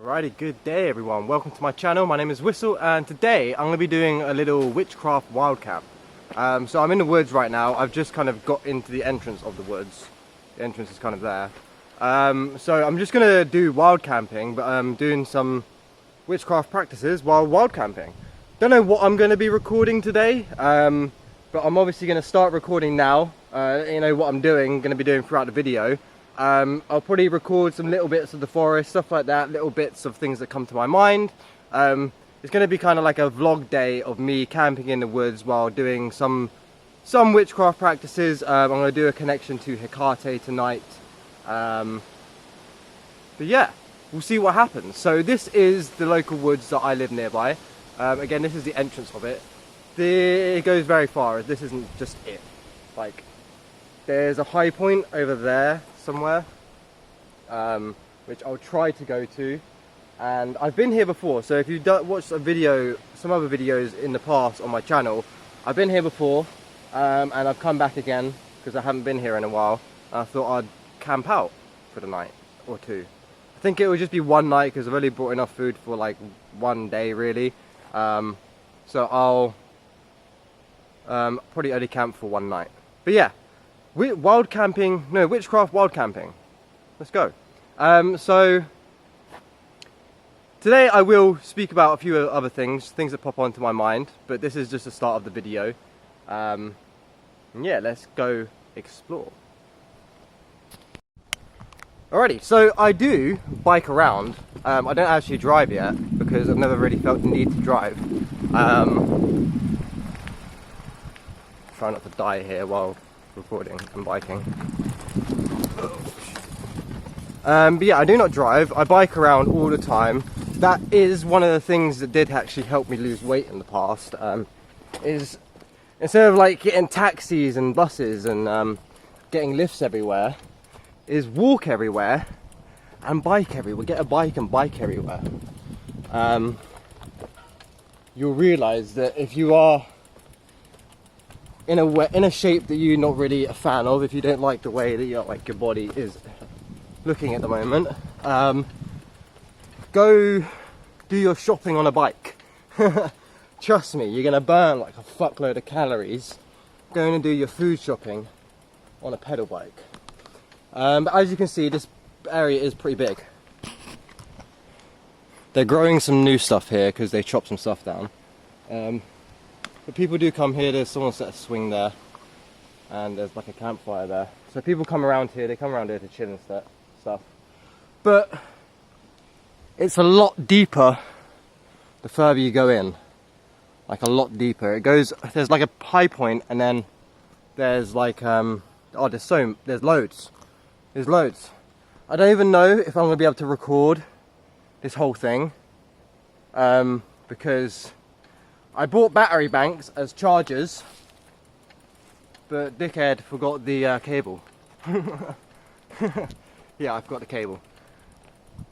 Alrighty, good day everyone. Welcome to my channel. My name is Wysol and today I'm going to be doing a little witchcraft wild camp. So I'm in the woods right now. I've just kind of got into the entrance of the woods. The entrance is kind of there. So I'm just going to do wild camping, but I'm doing some witchcraft practices while wild camping. Don't know what I'm going to be recording today, but I'm obviously going to start recording now. You know what I'm doing, going to be doing throughout the video. I'll probably record some little bits of the forest, stuff like that, little bits of things that come to my mind. It's going to be kind of like a vlog day of me camping in the woods while doing some witchcraft practices. I'm going to do a connection to Hecate tonight. But yeah, we'll see what happens. So this is the local woods that I live nearby. Again, this is the entrance of it. It goes very far. This isn't just it. Like, there's a high point over there somewhere, which I'll try to go to, and I've been here before. So if you've watched a video, some other videos in the past on my channel, I've been here before, and I've come back again because I haven't been here in a while. I thought I'd camp out for the night or two. I think it would just be one night because I've only brought enough food for like one day really. So I'll probably only camp for one night. But yeah, witchcraft wild camping. Let's go. So today I will speak about a few other things that pop onto my mind, but this is just the start of the video. Yeah, let's go explore. Alrighty, so I do bike around. I don't actually drive yet because I've never really felt the need to drive. Try not to die here while recording and biking. But yeah, I do not drive. I bike around all the time. That is one of the things that did actually help me lose weight in the past. Is instead of like getting taxis and buses and getting lifts everywhere, is walk everywhere and bike everywhere. Get a bike and bike everywhere. You'll realise that if you are in a shape that you're not really a fan of, if you don't like the way that your body is looking at the moment, go do your shopping on a bike. Trust me, you're gonna burn like a fuckload of calories going and do your food shopping on a pedal bike. But as you can see, this area is pretty big. They're growing some new stuff here because they chopped some stuff down. But people do come here. There's someone set a swing there, and there's like a campfire there. So people come around here. They come around here to chill and stuff. But it's a lot deeper the further you go in. Like a lot deeper. It goes. There's like a high point, and then there's like there's loads. There's loads. I don't even know if I'm gonna be able to record this whole thing, because I bought battery banks as chargers, but dickhead forgot the cable. Yeah, I forgot the cable.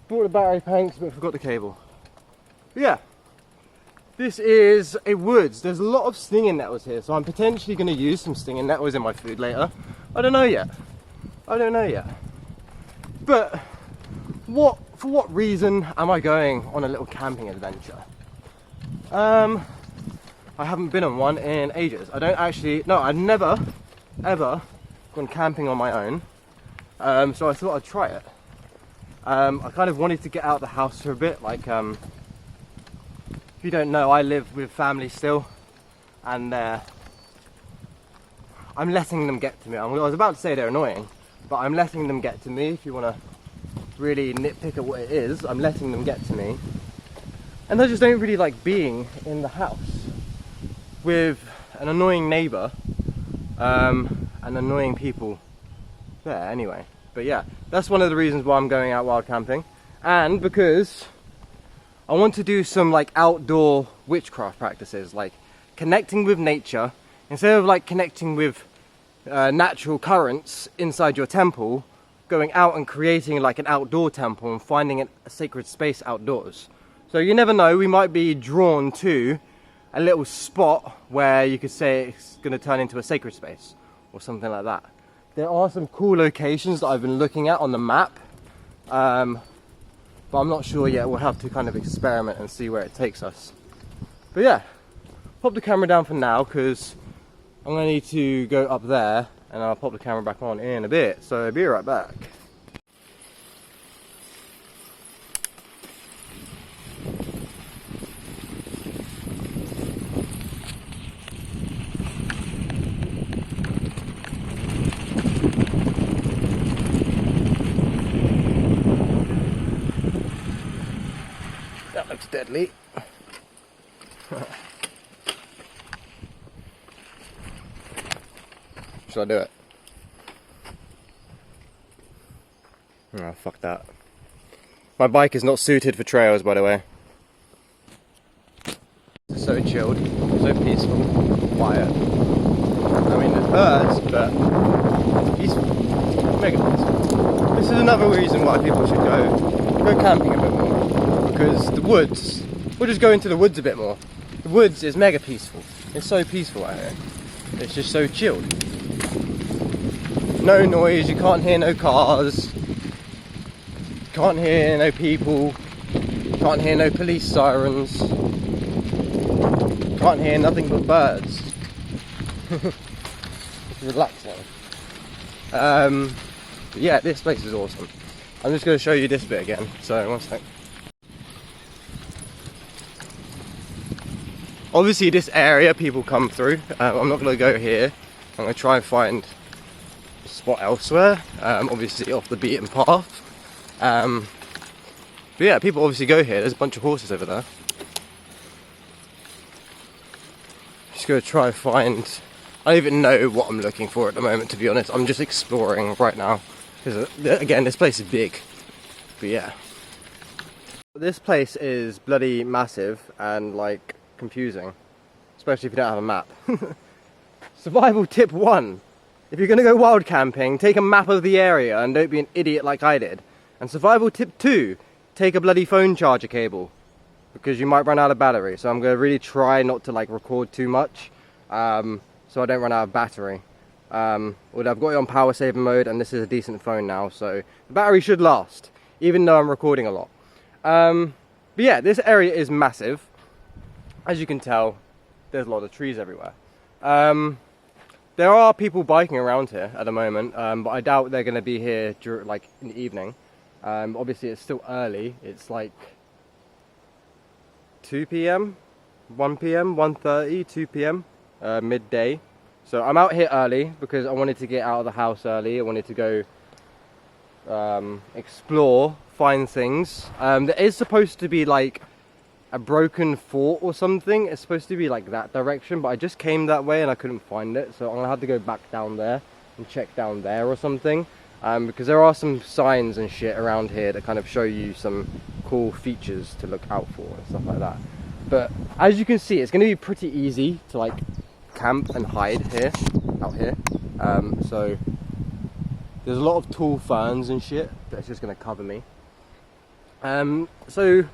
Bought the battery banks, but forgot the cable. But yeah, this is a woods. There's a lot of stinging nettles here, so I'm potentially going to use some stinging nettles in my food later. I don't know yet. But for what reason am I going on a little camping adventure? I haven't been on one in ages. I've never ever gone camping on my own. So I thought I'd try it. I kind of wanted to get out of the house for a bit. Like, if you don't know, I live with family still, and I'm letting them get to me. I was about to say they're annoying, but I'm letting them get to me. If you want to really nitpick at what it is, I'm letting them get to me. And I just don't really like being in the house with an annoying neighbour and annoying people there anyway. But yeah, that's one of the reasons why I'm going out wild camping, and because I want to do some like outdoor witchcraft practices, like connecting with nature. Instead of like connecting with natural currents inside your temple, going out and creating like an outdoor temple and finding a sacred space outdoors. So you never know, we might be drawn to a little spot where you could say it's going to turn into a sacred space or something like that. There are some cool locations that I've been looking at on the map. but I'm not sure yet. We'll have to kind of experiment and see where it takes us. But yeah, pop the camera down for now because I'm going to need to go up there and I'll pop the camera back on in a bit. So be right back. That looks deadly. Should I do it? Oh, fuck that. My bike is not suited for trails, by the way. So chilled, so peaceful, quiet. I mean, it hurts, but it's peaceful. Mega peaceful. This is another reason why people should go camping a bit more. Because the woods, we'll just go into the woods a bit more. The woods is mega peaceful. It's so peaceful out here. It's just so chilled. No noise, you can't hear no cars, can't hear no people, can't hear no police sirens, can't hear nothing but birds. It's relaxing. But yeah, this place is awesome. I'm just going to show you this bit again, so one sec. Obviously this area people come through. I'm not going to go here. I'm going to try and find spot elsewhere, obviously off the beaten path. But yeah, people obviously go here. There's a bunch of horses over there. Just gonna try and find, I don't even know what I'm looking for at the moment, to be honest. I'm just exploring right now because again, this place is big. But yeah, this place is bloody massive and like confusing, especially if you don't have a map. Survival tip 1. If you're going to go wild camping, take a map of the area and don't be an idiot like I did. And survival tip 2, take a bloody phone charger cable because you might run out of battery. So I'm going to really try not to like record too much so I don't run out of battery. Well, I've got it on power saving mode and this is a decent phone now, so the battery should last even though I'm recording a lot. But yeah, this area is massive. As you can tell, there's a lot of trees everywhere. There are people biking around here at the moment, but I doubt they're going to be here like in the evening. Obviously it's still early. It's like 2 p.m, 1 p.m, 1:30, 2 p.m, midday. So I'm out here early because I wanted to get out of the house early. I wanted to go explore, find things. There is supposed to be like a broken fort or something. It's supposed to be like that direction, but I just came that way and I couldn't find it, so I'm gonna have to go back down there and check down there or something, because there are some signs and shit around here that kind of show you some cool features to look out for and stuff like that. But as you can see, it's going to be pretty easy to like camp and hide here, out here. So there's a lot of tall ferns and shit that's just going to cover me. So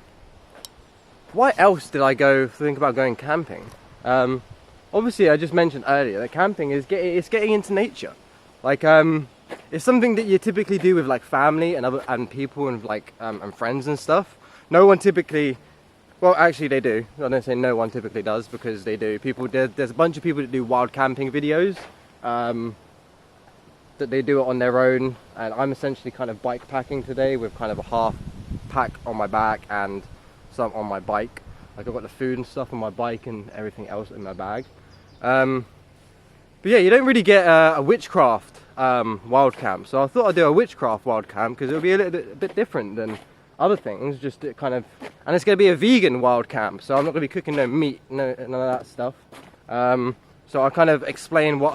why else did I think about going camping? Obviously I just mentioned earlier that camping is getting into nature. Like it's something that you typically do with like family and people and like and friends and stuff. No one typically, well actually they do. I don't say no one typically does, because they do. There's a bunch of people that do wild camping videos that they do it on their own, and I'm essentially kind of bike packing today with kind of a half pack on my back and some on my bike. Like I've got the food and stuff on my bike and everything else in my bag. But yeah, you don't really get a witchcraft wild camp, so I thought I'd do a witchcraft wild camp because it'll be a bit different than other things. Just it kind of, and it's going to be a vegan wild camp, so I'm not going to be cooking no meat, none of that stuff. So I kind of explain what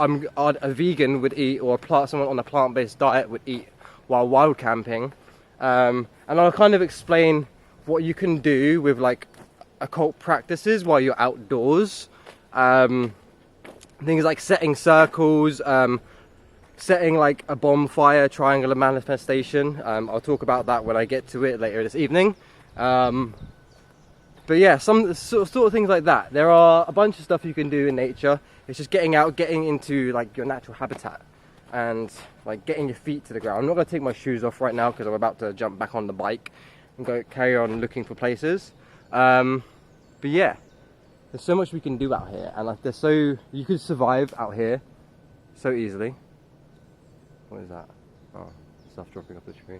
a vegan would eat, or someone on a plant-based diet would eat while wild camping, and I'll kind of explain what you can do with like occult practices while you're outdoors. Things like setting circles, setting like a bonfire, triangular manifestation. I'll talk about that when I get to it later this evening. But yeah, some sort of things like that. There are a bunch of stuff you can do in nature. It's just getting out, getting into like your natural habitat, and like getting your feet to the ground. I'm not going to take my shoes off right now because I'm about to jump back on the bike and go carry on looking for places. But yeah, there's so much we can do out here, and like you could survive out here so easily. What is that? Oh, stuff dropping off the tree.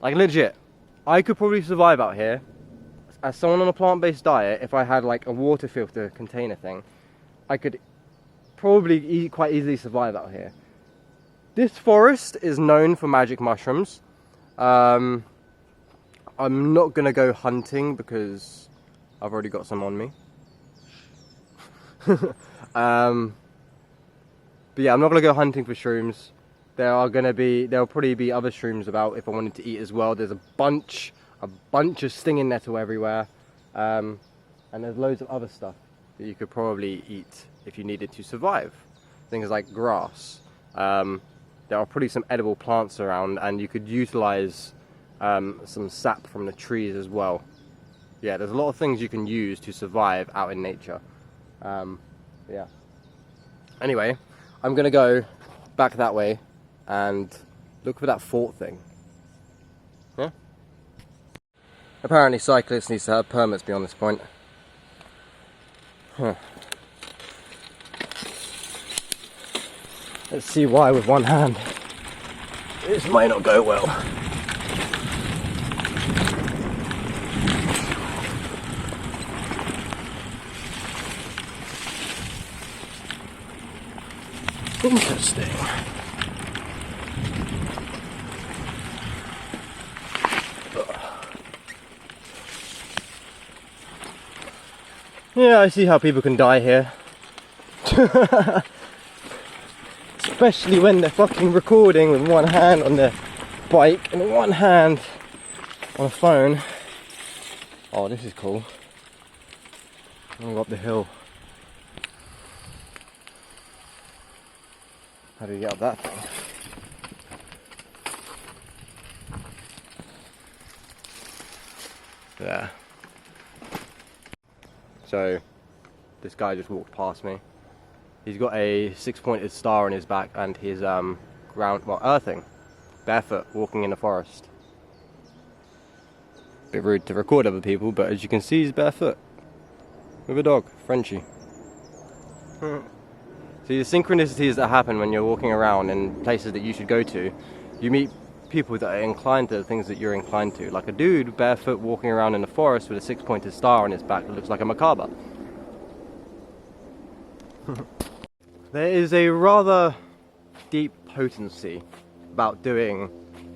Like legit, I could probably survive out here as someone on a plant-based diet. If I had like a water filter container thing, I could probably quite easily survive out here. This forest is known for magic mushrooms. I'm not gonna go hunting because I've already got some on me. But yeah, I'm not gonna go hunting for shrooms. There'll probably be other shrooms about if I wanted to eat as well. There's a bunch of stinging nettle everywhere, and there's loads of other stuff that you could probably eat if you needed to survive. Things like grass. There are probably some edible plants around, and you could utilize some sap from the trees as well. Yeah, there's a lot of things you can use to survive out in nature. Yeah. Anyway, I'm gonna go back that way and look for that fort thing. Yeah. Apparently, cyclists need to have permits beyond this point. Huh. Let's see why with one hand. This might not go well. Interesting. Yeah, I see how people can die here. Especially when they're fucking recording with one hand on their bike and one hand on a phone. Oh, this is cool. I'm gonna go up the hill. How do you get up that thing? There. So, this guy just walked past me. He's got a 6-pointed star on his back, and he's earthing, barefoot, walking in the forest. Bit rude to record other people, but as you can see, he's barefoot with a dog, Frenchie. See, the synchronicities that happen when you're walking around in places that you should go to, you meet people that are inclined to the things that you're inclined to. Like a dude barefoot walking around in the forest with a 6-pointed star on his back that looks like a macabre. There is a rather deep potency about doing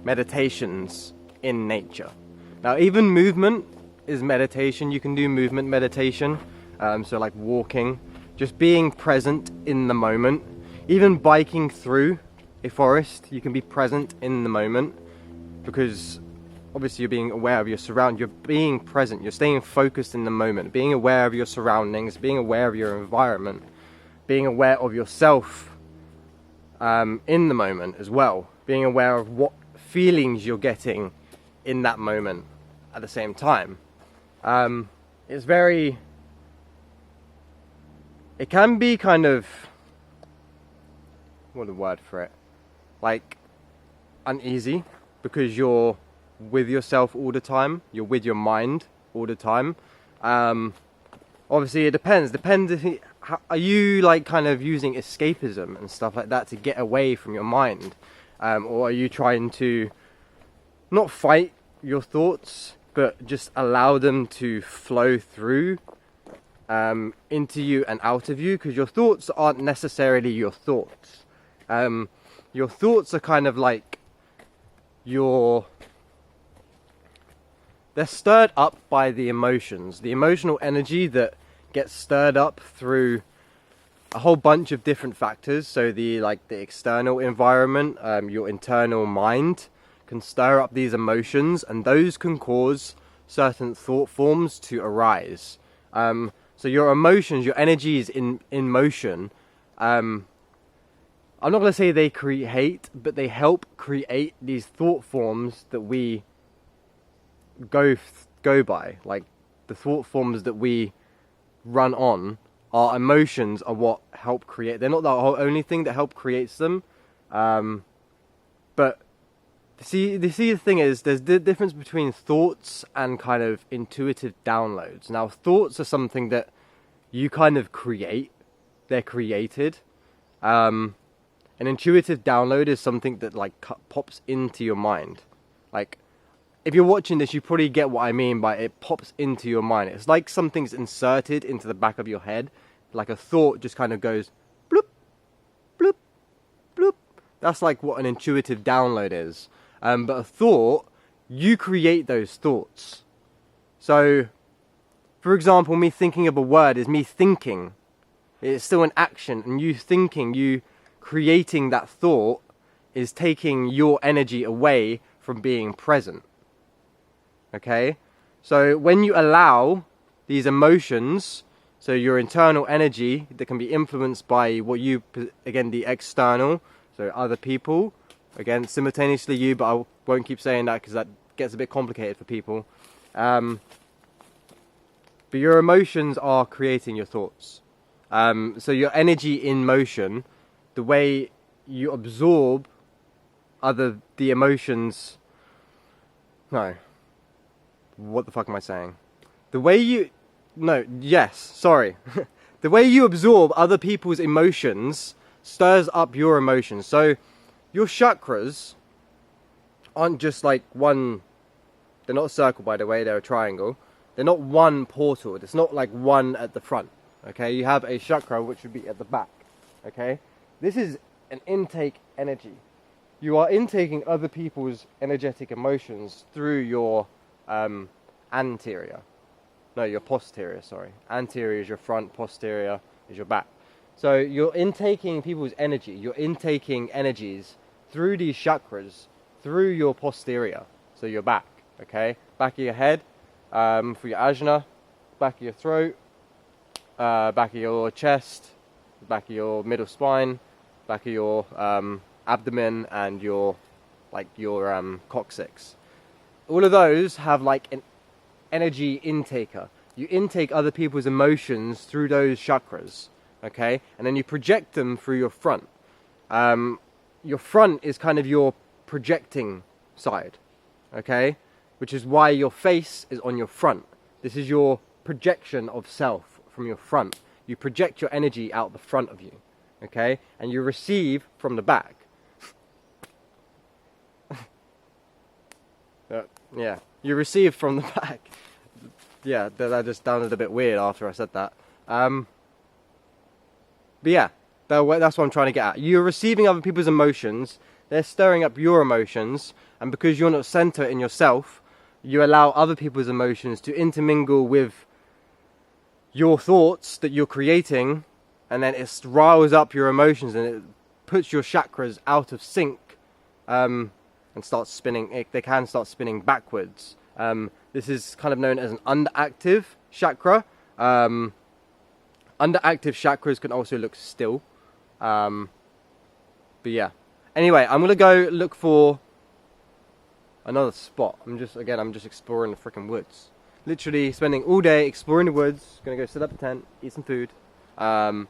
meditations in nature. Now, even movement is meditation. You can do movement meditation, so like walking, just being present in the moment. Even biking through a forest, you can be present in the moment, because obviously you're being aware of your surroundings, you're being present, you're staying focused in the moment, being aware of your surroundings, being aware of your environment, being aware of yourself in the moment as well, being aware of what feelings you're getting in that moment at the same time. It's very, it can be kind of, what's the word for it, like uneasy, because you're with yourself all the time, you're with your mind all the time. Obviously it depends if are you like kind of using escapism and stuff like that to get away from your mind, or are you trying to not fight your thoughts but just allow them to flow through into you and out of you? Because your thoughts aren't necessarily your thoughts. Your thoughts are kind of like they're stirred up by the emotions, the emotional energy that gets stirred up through a whole bunch of different factors. So the external environment, your internal mind can stir up these emotions, and those can cause certain thought forms to arise. So your emotions, your energy is in motion. I'm not going to say they create, but they help create these thought forms that we go by. Like the thought forms that we run on, our emotions are what help create. They're not the only thing that help creates them, but See, the thing is, there's the difference between thoughts and kind of intuitive downloads. Now, thoughts are something that you kind of create. They're created. An intuitive download is something that like pops into your mind. Like, if you're watching this, you probably get what I mean by it pops into your mind. It's like something's inserted into the back of your head. Like a thought just kind of goes bloop, bloop, bloop. That's like what an intuitive download is. But a thought, you create those thoughts. So, for example, me thinking of a word is me thinking. It's still an action, and you thinking, you creating that thought is taking your energy away from being present. Okay? So when you allow these emotions, so your internal energy that can be influenced by what you, again, the external, so other people, again, simultaneously you, but I won't keep saying that because that gets a bit complicated for people. But your emotions are creating your thoughts. So your energy in motion, the way you absorb the emotions. No. What the fuck am I saying? The way you... No, yes, sorry. The way you absorb other people's emotions stirs up your emotions. So your chakras aren't just like one... They're not a circle, by the way, they're a triangle. They're not one portal. It's not like one at the front. Okay, you have a chakra which would be at the back. Okay, this is an intake energy. You are intaking other people's energetic emotions through your anterior. No, your posterior, sorry. Anterior is your front, posterior is your back. So you're intaking people's energy. You're intaking energies through these chakras, through your posterior, so your back. Okay, back of your head, for your ajna, back of your throat, back of your chest, back of your middle spine, back of your abdomen, and your coccyx. All of those have like an energy intaker. You intake other people's emotions through those chakras, okay, and then you project them through your front. Your front is kind of your projecting side, okay, which is why your face is on your front. This is your projection of self from your front. You project your energy out the front of you, okay? And you receive from the back. Yeah, you receive from the back. Yeah, that just sounded a bit weird after I said that. But yeah, that's what I'm trying to get at. You're receiving other people's emotions. They're stirring up your emotions. And because you're not centered in yourself, you allow other people's emotions to intermingle with your thoughts that you're creating, and then it riles up your emotions and it puts your chakras out of sync, and starts spinning. They can start spinning backwards. This is kind of known as an underactive chakra. Underactive chakras can also look still. But yeah. Anyway, I'm gonna go look for another spot. I'm just exploring the freaking woods. Literally spending all day exploring the woods. Gonna go set up a tent, eat some food, and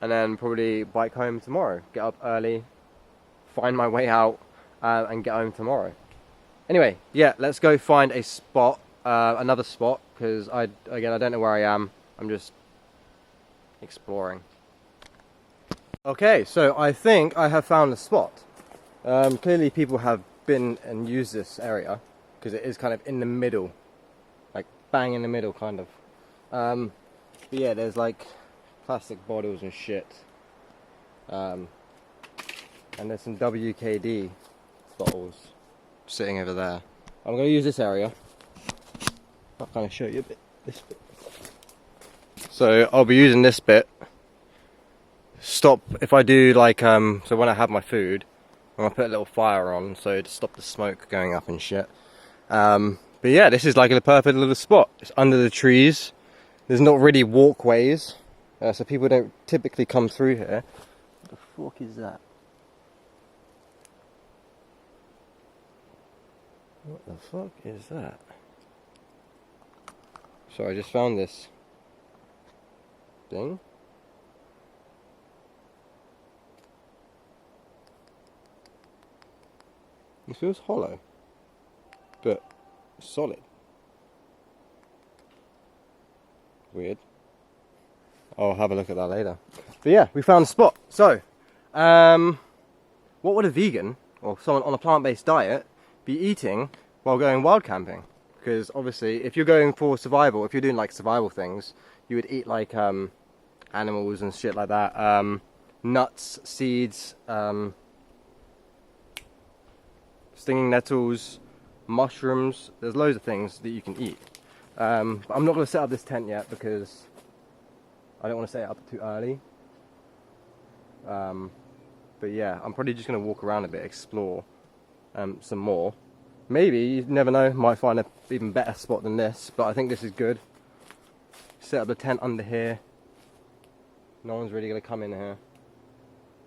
then probably bike home tomorrow. Get up early, find my way out, and get home tomorrow. Anyway, yeah, let's go find a spot, another spot, because I don't know where I am. I'm just exploring. Okay, so I think I have found a spot. Clearly people have been and used this area, because it is kind of in the middle, like bang in the middle kind of. But yeah, there's like plastic bottles and shit, and there's some WKD bottles sitting over there. I'm going to use this area. I'll kind of show you a bit, this bit. So I'll be using this bit. Stop if I do like so when I have my food, I'm gonna put a little fire on so to stop the smoke going up and shit. But yeah, this is like a perfect little spot. It's under the trees. There's not really walkways, so people don't typically come through here. What the fuck is that? What the fuck is that? So I just found this thing. It feels hollow, but solid. Weird. I'll have a look at that later. But yeah, we found a spot. So, what would a vegan or someone on a plant-based diet be eating while going wild camping? Because obviously, if you're going for survival, if you're doing like survival things, you would eat like animals and shit like that. Nuts, seeds, stinging nettles, mushrooms. There's loads of things that you can eat. But I'm not going to set up this tent yet because I don't want to set it up too early. But yeah, I'm probably just going to walk around a bit, explore some more. Maybe, you never know, might find an even better spot than this, but I think this is good. Set up the tent under here. No one's really going to come in here.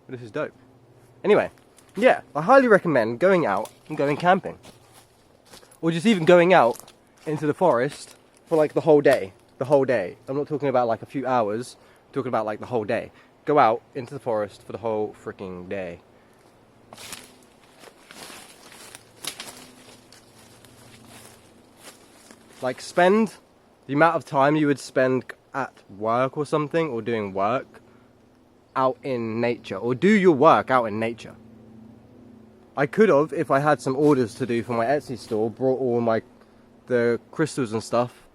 But this is dope. Anyway, yeah, I highly recommend going out and going camping. Or just even going out into the forest for like the whole day. The whole day. I'm not talking about like a few hours, I'm talking about like the whole day. Go out into the forest for the whole freaking day. Like spend the amount of time you would spend at work or something, or doing work out in nature, or do your work out in nature. I could have, if I had some orders to do for my Etsy store, brought all the crystals and stuff,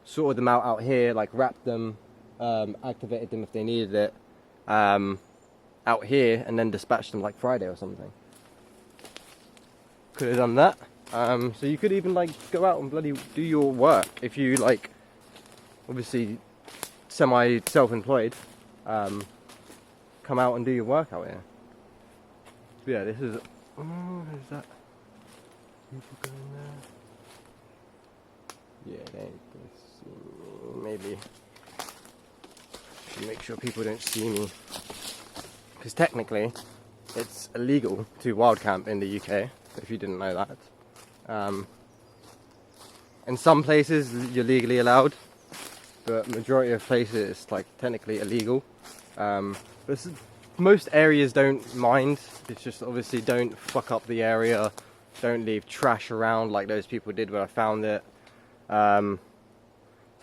sorted them out here, like wrapped them, activated them if they needed it, out here, and then dispatched them like Friday or something. Could have done that. So you could even like go out and bloody do your work if you like, obviously semi self-employed, come out and do your work out here. But yeah, this is, oh, who's that? People going there? Yeah, they ain't gonna see me. Maybe should make sure people don't see me, because technically it's illegal to wild camp in the UK, if you didn't know that. In some places you're legally allowed, but majority of places it's like technically illegal. But most areas don't mind. It's just obviously don't fuck up the area, don't leave trash around like those people did when I found it. Stuff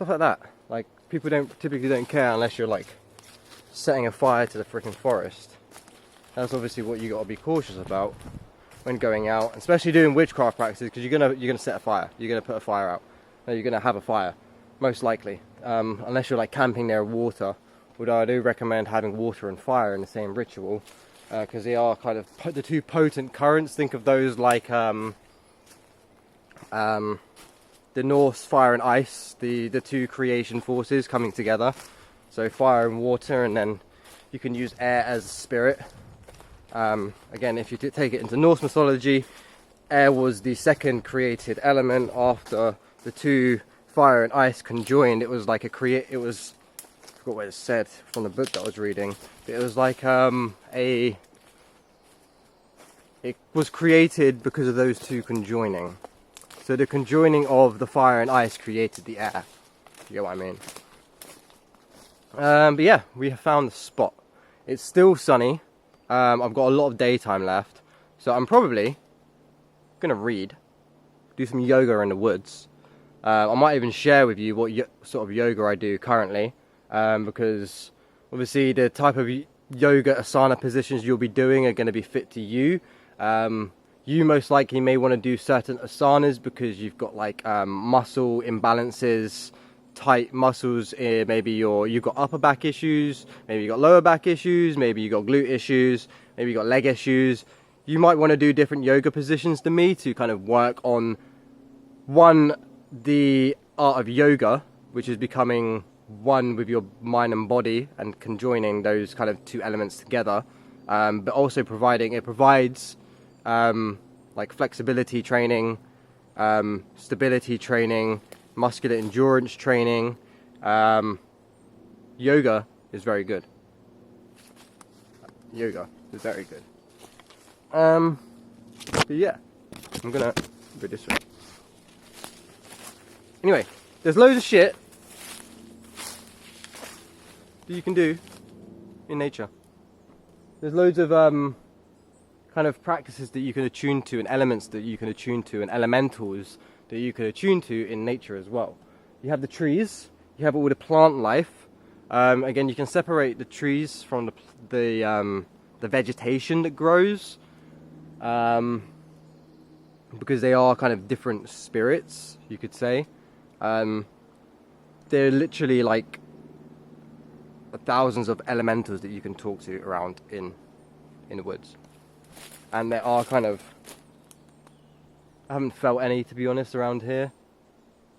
like that. Like people typically don't care unless you're like setting a fire to the freaking forest. That's obviously what you got to be cautious about when going out, especially doing witchcraft practices, because you're gonna set a fire. You're gonna put a fire out. No, you're gonna have a fire, most likely, unless you're like camping near water. Although I do recommend having water and fire in the same ritual, because they are kind of the two potent currents. Think of those like the Norse fire and ice, the two creation forces coming together. So fire and water, and then you can use air as a spirit. Again, if you take it into Norse mythology, air was the second created element after the two fire and ice conjoined. It was like I forgot what it said from the book that I was reading. It was like it was created because of those two conjoining. So the conjoining of the fire and ice created the air. You get what I mean? But yeah, we have found the spot. It's still sunny. I've got a lot of daytime left, so I'm probably gonna read, do some yoga in the woods. I might even share with you what sort of yoga I do currently, because obviously the type of yoga asana positions you'll be doing are going to be fit to you. You most likely may want to do certain asanas because you've got like muscle imbalances, tight muscles. Maybe you've got upper back issues, maybe you've got lower back issues, maybe you've got glute issues, maybe you've got leg issues. You might want to do different yoga positions than me to kind of work on the art of yoga, which is becoming one with your mind and body and conjoining those kind of two elements together, but also provides like flexibility training, stability training, muscular endurance training. Yoga is very good. Yoga is very good. But yeah, I'm gonna go this way. Anyway, there's loads of shit that you can do in nature. There's loads of kind of practices that you can attune to, and elements that you can attune to, and elementals that you can attune to in nature as well. You have the trees, you have all the plant life. Again, you can separate the trees from the vegetation that grows, because they are kind of different spirits, you could say. They're literally like thousands of elementals that you can talk to around in the woods. And there are kind of, I haven't felt any, to be honest, around here.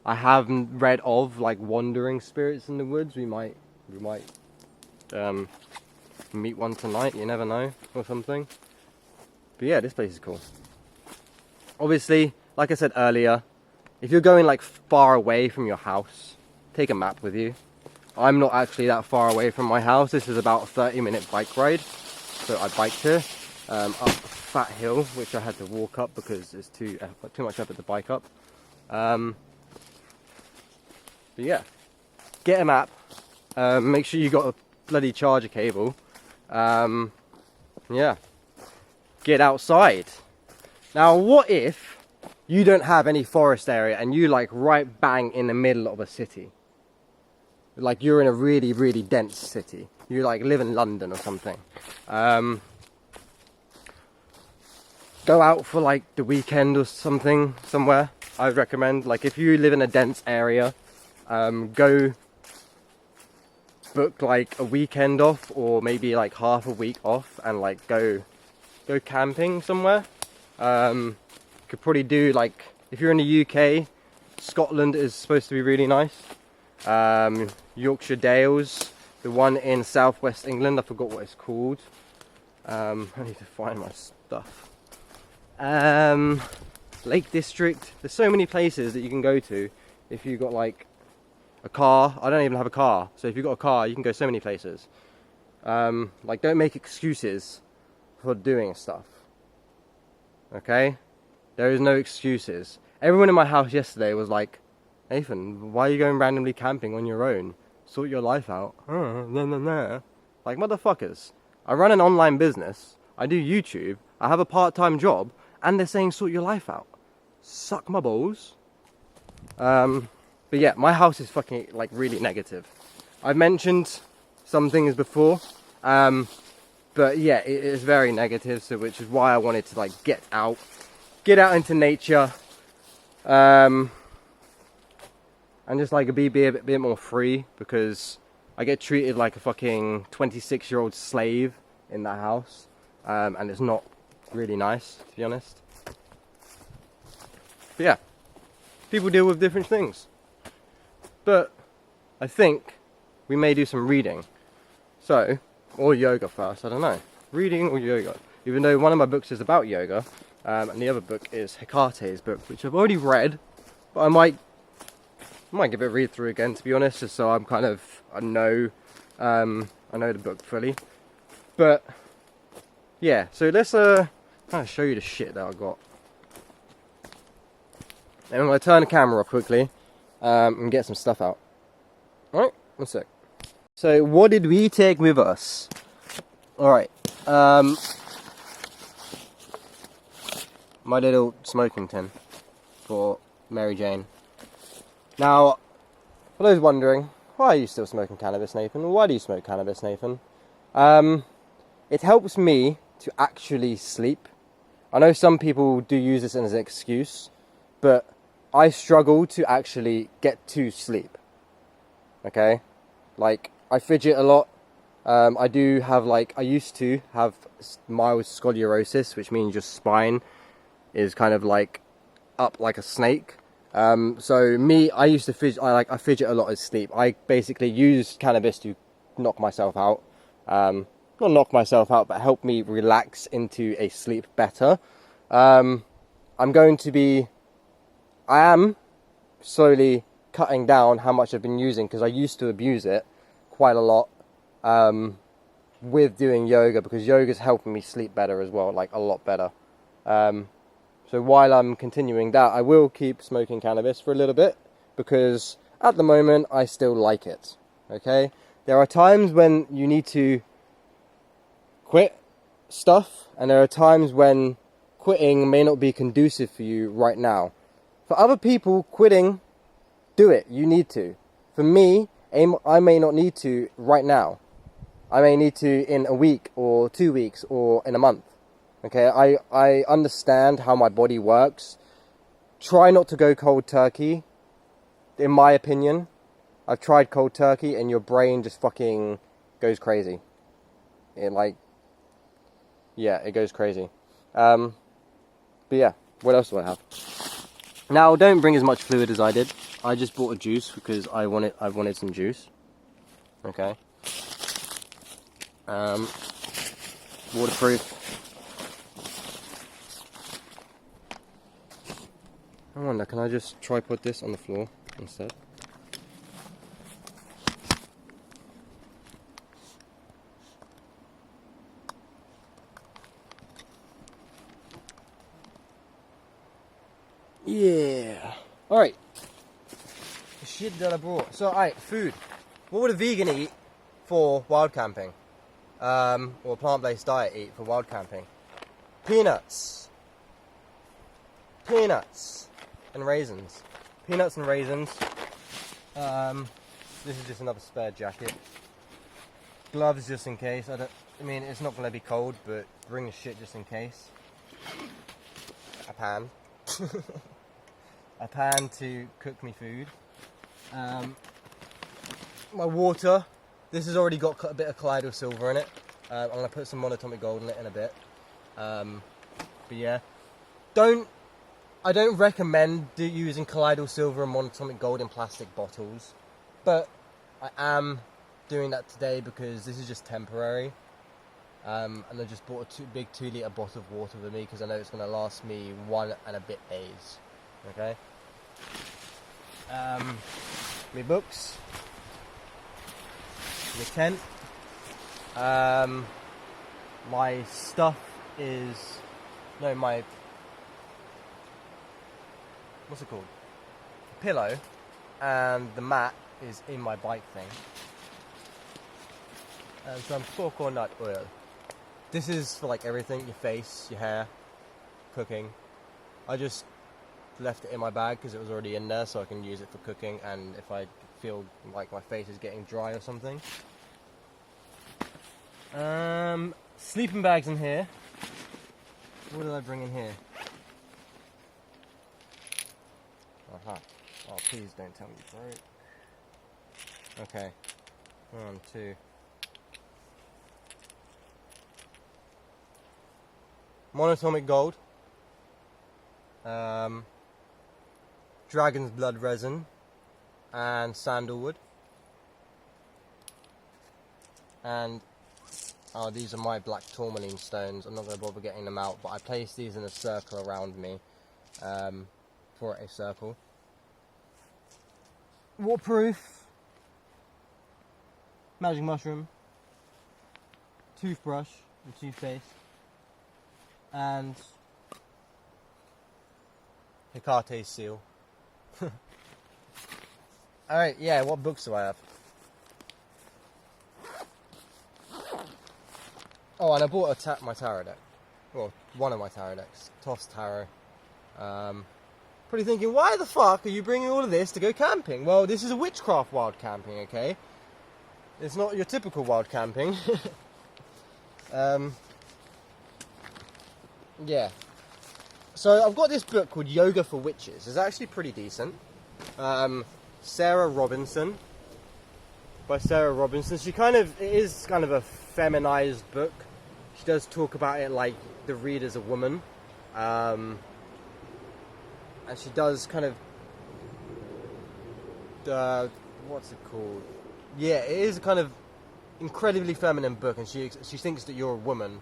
I haven't read of like wandering spirits in the woods. We might meet one tonight, you never know, or something. But yeah, this place is cool. Obviously, like I said earlier, if you're going like far away from your house, take a map with you. I'm not actually that far away from my house. This is about a 30-minute bike ride. So I biked here up a fat hill, which I had to walk up because it's too much effort to bike up. But yeah, get a map. Make sure you got a bloody charger cable. Yeah, get outside. Now, what if you don't have any forest area and you like right bang in the middle of a city? Like you're in a really, really dense city. You like live in London or something. Go out for like the weekend or something somewhere. I recommend, like if you live in a dense area, go book like a weekend off, or maybe like half a week off, and like go camping somewhere. Could probably do, like, if you're in the UK, Scotland is supposed to be really nice. Yorkshire Dales, the one in southwest England, I forgot what it's called. I need to find my stuff. Lake District. There's so many places that you can go to if you've got like a car. I don't even have a car, so if you've got a car, you can go so many places. Like, don't make excuses for doing stuff. Okay? There is no excuses. Everyone in my house yesterday was like, Nathan, why are you going randomly camping on your own? Sort your life out. Like, motherfuckers. I run an online business. I do YouTube. I have a part-time job. And they're saying sort your life out. Suck my balls. But yeah, my house is fucking like really negative. I've mentioned some things before. But yeah, it is very negative. So which is why I wanted to like get out into nature. And just like be a bit more free, because I get treated like a fucking 26-year-old slave in that house, and it's not really nice, to be honest. But yeah, people deal with different things. But I think we may do some reading. So, or yoga first, I don't know. Reading or yoga. Even though one of my books is about yoga, and the other book is Hekate's book, which I've already read, but I might give it a read through again, to be honest, just so I'm kind of, I know the book fully. But yeah, so let's kind of show you the shit that I got. And I'm going to turn the camera off quickly and get some stuff out. Alright, one sec. So what did we take with us? Alright, my little smoking tin for Mary Jane. Now, for those wondering, why are you still smoking cannabis, Nathan? Why do you smoke cannabis, Nathan? It helps me to actually sleep. I know some people do use this as an excuse, but I struggle to actually get to sleep. Okay? Like, I fidget a lot. I do have, like, I used to have mild scoliosis, which means your spine is kind of like up like a snake. So me, I used to fidget, I fidget a lot in sleep. I basically use cannabis to knock myself out. Not knock myself out, but help me relax into a sleep better. I am slowly cutting down how much I've been using, because I used to abuse it quite a lot with doing yoga, because yoga's helping me sleep better as well, like a lot better. So while I'm continuing that, I will keep smoking cannabis for a little bit, because at the moment I still like it. Okay? There are times when you need to quit, stuff, and there are times when quitting may not be conducive for you right now. For other people, quitting, do it. You need to. For me, I may not need to right now. I may need to in a week or 2 weeks or in a month. Okay, I understand how my body works. Try not to go cold turkey. In my opinion, I've tried cold turkey and your brain just fucking goes crazy. It goes crazy. But yeah, what else do I have? Now, don't bring as much fluid as I did. I just bought a juice because I wanted some juice. Okay. Waterproof. I wonder, can I just tripod this on the floor instead? Yeah. Alright. The shit that I brought. So, alright, food. What would a vegan eat for wild camping? Or a plant-based diet eat for wild camping? Peanuts. Peanuts. And raisins. Peanuts and raisins. This is just another spare jacket. Gloves just in case. I mean, it's not going to be cold, but bring the shit just in case. A pan. A pan to cook me food. My water. This has already got a bit of colloidal silver in it. I'm going to put some monatomic gold in it in a bit. But yeah. I don't recommend using colloidal silver and monatomic gold in plastic bottles. But I am doing that today because this is just temporary. And I just bought a big 2 litre bottle of water with me because I know it's going to last me 1 and a bit days. Okay. My books. The tent. My stuff is my what's it called? Pillow, and the mat is in my bike thing. And some coconut oil. This is for like everything, your face, your hair, cooking. I just left it in my bag because it was already in there, so I can use it for cooking, and if I feel like my face is getting dry or something. Sleeping bags in here. What did I bring in here? Oh, please don't tell me you broke. Okay. 1, 2. Monatomic gold. Dragon's blood resin. And sandalwood. And these are my black tourmaline stones. I'm not going to bother getting them out, but I placed these in a circle around me for a circle. Waterproof. Magic mushroom. Toothbrush and toothpaste. And Hecate seal. Alright, yeah, what books do I have? Oh, and I bought my tarot deck. Well, one of my tarot decks. Toss Tarot. Probably thinking, why the fuck are you bringing all of this to go camping? Well, this is a witchcraft wild camping, okay? It's not your typical wild camping. Yeah. So I've got this book called Yoga for Witches. It's actually pretty decent. Sarah Robinson. By Sarah Robinson. It is kind of a feminized book. She does talk about it like the reader's a woman. And she does kind of, what's it called? Yeah, it is a kind of incredibly feminine book, and she thinks that you're a woman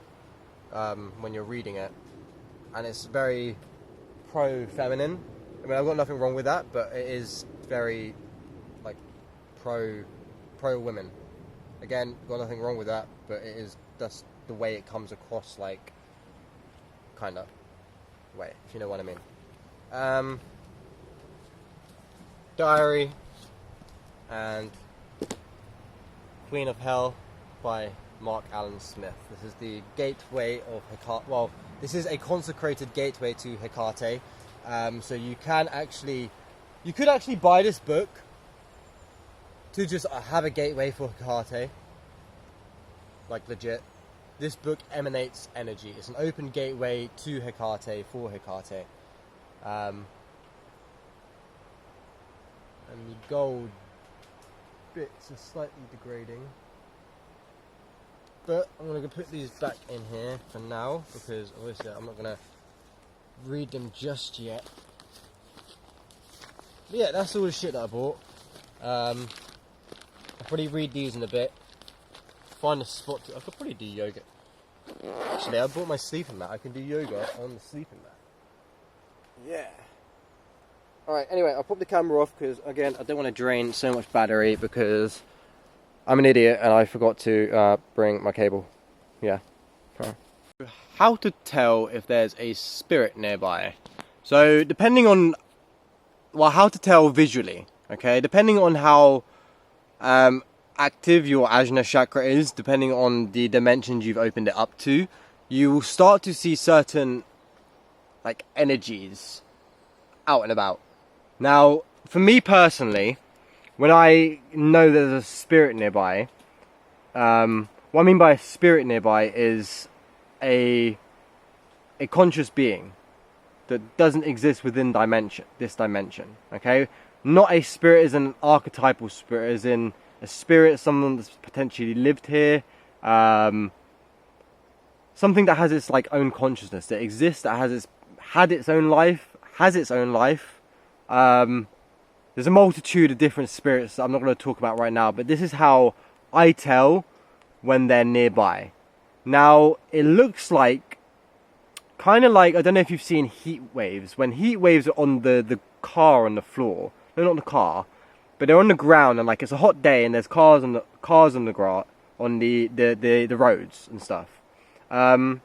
when you're reading it. And it's very pro-feminine. I mean, I've got nothing wrong with that, but it is very, like, pro-women. Again, got nothing wrong with that, but it is just the way it comes across, like, kind of way, if you know what I mean. Diary and Queen of Hell by Mark Allen Smith. This is the gateway of Hecate. Well, this is a consecrated gateway to Hecate. So you could actually buy this book to just have a gateway for Hecate. Like legit. This book emanates energy. It's an open gateway to Hecate, for Hecate. And the gold bits are slightly degrading. But I'm going to put these back in here for now, because obviously I'm not going to read them just yet. But yeah, that's all the shit that I bought. I'll probably read these in a bit. Find a spot I could probably do yoga. Actually, I bought my sleeping mat. I can do yoga on the sleeping mat. Yeah. Alright, anyway, I'll pop the camera off because, again, I don't want to drain so much battery because I'm an idiot and I forgot to bring my cable. Yeah. How to tell if there's a spirit nearby. So, depending on... Well, how to tell visually, okay? Depending on how active your Ajna chakra is, depending on the dimensions you've opened it up to, you will start to see certain, like, energies out and about. Now, for me personally, when I know there's a spirit nearby, what I mean by a spirit nearby is a conscious being that doesn't exist within this dimension, okay? Not a spirit as an archetypal spirit, as in a spirit, someone that's potentially lived here, something that has its like own consciousness, that exists, that had its own life. There's a multitude of different spirits that I'm not going to talk about right now, but this is how I tell when they're nearby. Now, it looks like, kind of like, I don't know if you've seen heat waves. When heat waves are on the car on the floor, no, not the car, but they're on the ground, and like it's a hot day, and there's cars on the roads and stuff, and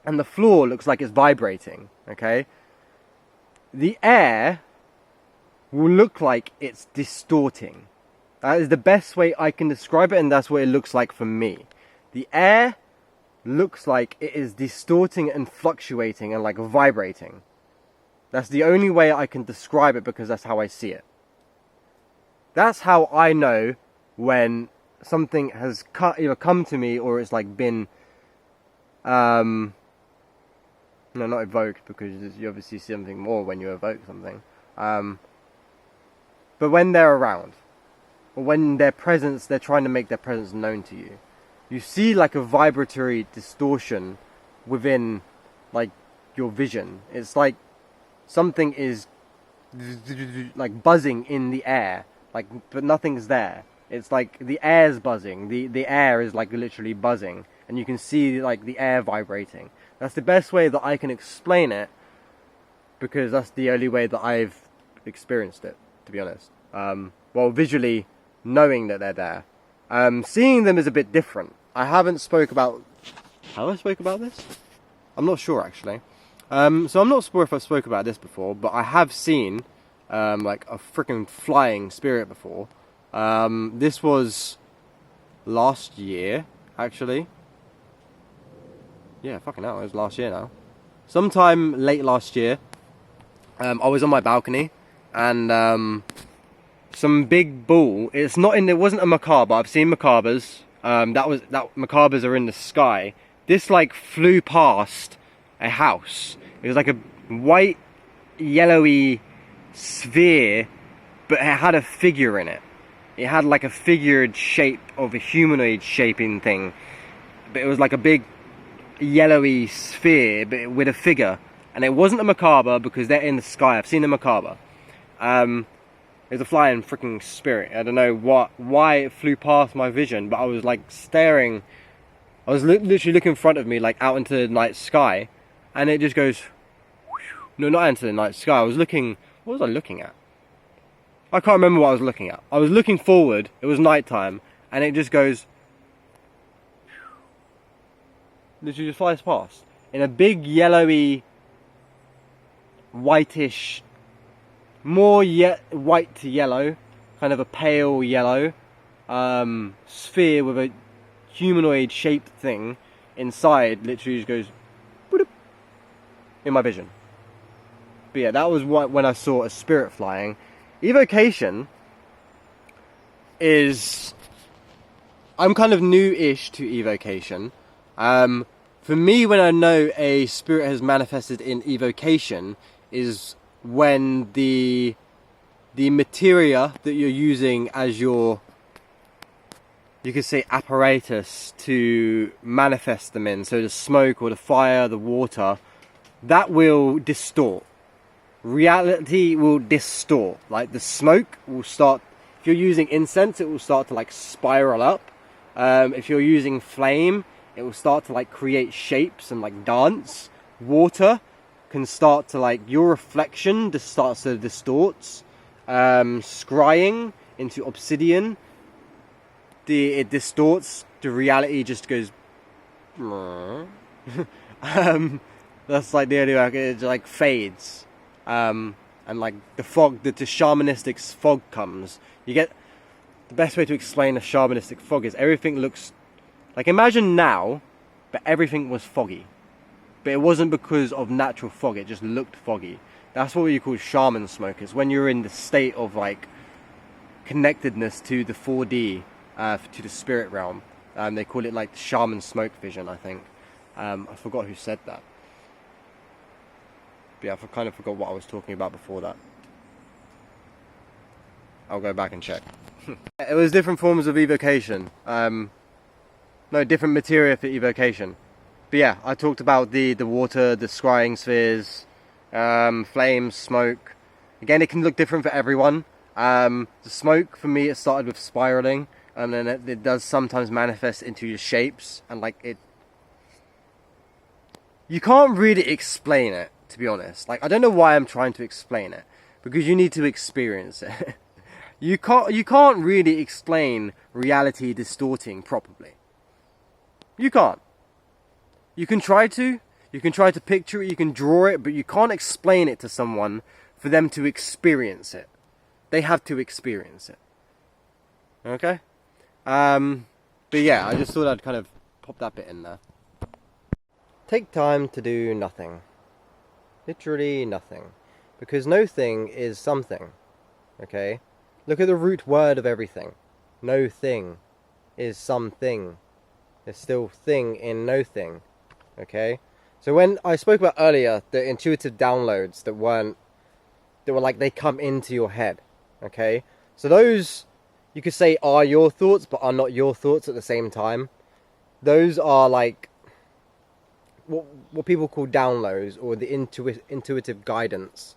the floor looks like it's vibrating. Okay, the air will look like it's distorting. That is the best way I can describe it, and that's what it looks like for me. The air looks like it is distorting and fluctuating and like vibrating. That's the only way I can describe it, because that's how I see it. That's how I know when something has either come to me or it's like been, no, not evoked, because you obviously see something more when you evoke something. But when they're around, or when their presence, they're trying to make their presence known to you. You see like a vibratory distortion within like your vision. It's like something is like buzzing in the air. Like, but nothing's there. It's like the air's buzzing. The air is like literally buzzing, and you can see like the air vibrating. That's the best way that I can explain it, because that's the only way that I've experienced it, to be honest. Well, visually knowing that they're there. Seeing them is a bit different. I haven't spoke about... Have I spoke about this? I'm not sure, actually. So I'm not sure if I've spoke about this before, but I have seen like a freaking flying spirit before. This was last year, actually. Yeah, fucking hell, it was last year now. Sometime late last year, I was on my balcony, and some big bull. It wasn't a macabre. I've seen macabres. Macabres are in the sky. This like flew past a house. It was like a white, yellowy sphere, but it had a figure in it. It had like a figured shape of a humanoid shaping thing, but it was like a big yellowy sphere, but with a figure. And it wasn't a macabre, because they're in the sky. I've seen a macabre. It was a flying freaking spirit. I don't know why it flew past my vision, but I was like staring. I was literally looking in front of me, like out into the night sky, and it just goes. No, not into the night sky. I was looking. What was I looking at? I can't remember what I was looking at. I was looking forward. It was nighttime, and it just goes. Literally just flies past in a big yellowy, whitish, more white to yellow, kind of a pale yellow sphere with a humanoid shaped thing inside literally just goes boop, in my vision. But yeah, that was when I saw a spirit flying. Evocation is... I'm kind of new-ish to evocation. For me, when I know a spirit has manifested in evocation is when the materia that you're using as your, you could say, apparatus to manifest them in, so the smoke or the fire, the water, that will distort. Reality will distort. Like the smoke will start, if you're using incense, it will start to like spiral up. If you're using flame, it will start to like create shapes and like dance. Water can start to like, your reflection just starts to distort. Scrying into obsidian, it distorts. The reality just goes. That's like the only way it like fades. And like the fog, the shamanistic fog comes. You get the best way to explain a shamanistic fog is everything looks like, imagine now, but everything was foggy. But it wasn't because of natural fog, it just looked foggy. That's what you call shaman smoke. It's when you're in the state of like connectedness to the 4D, to the spirit realm. They call it like shaman smoke vision, I think. I forgot who said that. But yeah, I kind of forgot what I was talking about before that. I'll go back and check. It was different forms of evocation. No, different materia for evocation. But yeah, I talked about the water, the scrying spheres, flames, smoke. Again, it can look different for everyone. The smoke, for me, it started with spiraling, and then it does sometimes manifest into your shapes, and like it... You can't really explain it, to be honest. Like, I don't know why I'm trying to explain it, because you need to experience it. You can't really explain reality distorting properly. You can't. You can try to picture it, you can draw it, but you can't explain it to someone for them to experience it. They have to experience it. Okay? But yeah, I just thought I'd kind of pop that bit in there. Take time to do nothing. Literally nothing. Because no thing is something. Okay? Look at the root word of everything. No thing is something. There's still thing in no thing. Okay? So when I spoke about earlier, the intuitive downloads that were like, they come into your head. Okay? So those, you could say, are your thoughts, but are not your thoughts at the same time. Those are like what people call downloads, or the intuitive guidance.